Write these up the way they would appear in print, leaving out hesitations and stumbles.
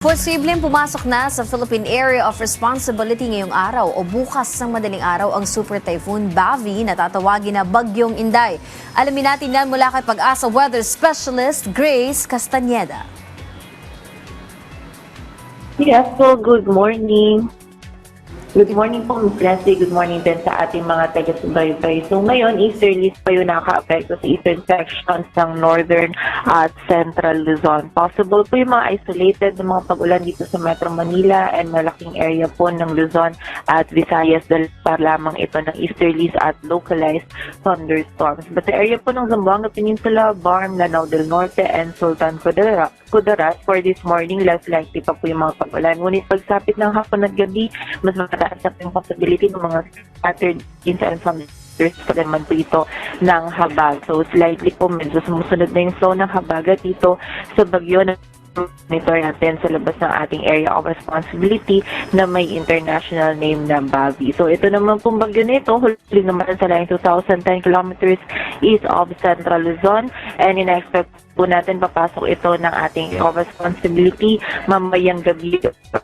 Posibleng pumasok na sa Philippine Area of Responsibility ngayong araw o bukas ng madaling araw ang Super Typhoon Bavi na tatawagin na Bagyong Inday. Alamin natin yan mula kay Pag-asa Weather Specialist Grace Castañeda. Yes po, good morning. Good morning po, Ms. Leslie. Good morning din sa ating mga taga-subaybay. So ngayon, easterlies pa yung nakaka-apekto sa eastern sections ng northern at central Luzon. Possible po yung mga isolated na mga pag-ulan dito sa Metro Manila and malaking area po ng Luzon at Visayas dahil par lamang ito ng easterlies at localized thunderstorms. But sa area po ng Zamboanga Peninsula, Barm, Lanao del Norte, and Sultan Kudarat for this morning, less likely pa po yung mga pag-ulan. Ngunit pagsapit ng hapon at gabi, mas mataas na po yung possibility ng mga scattered winds and thunders pa naman po ito ng habag. So slightly po medyo sumusunod na yung flow ng habagat dito sa bagyo na monitor natin sa labas ng ating area of responsibility na may international name na Bavi. So ito naman pong bagyo nito, huli naman sa line 2,010 kilometers east of Central Luzon, and in-expect po natin papasok ito ng ating area of responsibility mamayang gabi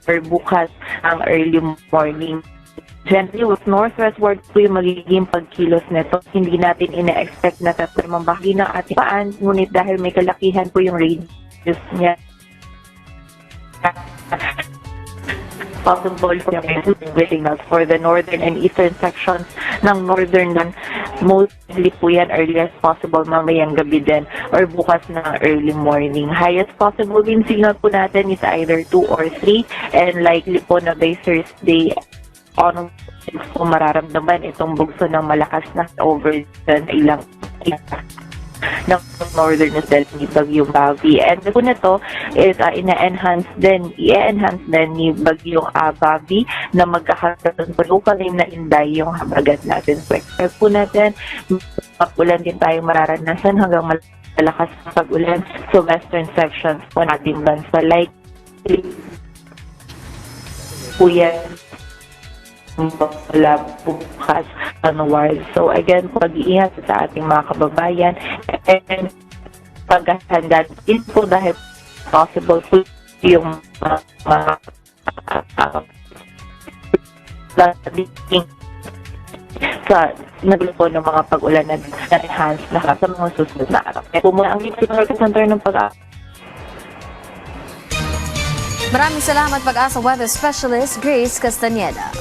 or bukas ang early morning. Gently with northwestward po yung magiging pagkilos nito. Hindi natin ina-expect na sa bahagi ng ating paan, ngunit dahil may kalakihan po yung radius niya, possible for yung signals for the northern and eastern sections ng northern land. Mostly po yan early as possible mamayang gabi din or bukas na early morning. Highest possible wind signal po natin is either 2 or 3, and likely po na by Thursday on po mararamdaman itong bugso ng malakas na over ilang ng northern dahil ni Bagyong Bavi. And po na to is i-enhance din ni Bagyong Bavi na magkakaroon po local name na Inday yung habagat natin. So expect po natin pag-ulan din tayo mararanasan hanggang malakas na pag-ulan sa western sections po natin bansa. Like po yan wala bukas onward. So again, pag-iingat sa ating mga kababayan and paghahanda din po dahil possible po yung sa naglupo ng mga pag-ulan na enhance na sa mga susunod na araw. Kung muna ang center ng Maraming salamat Pag-asa Weather Specialist Grace Castañeda.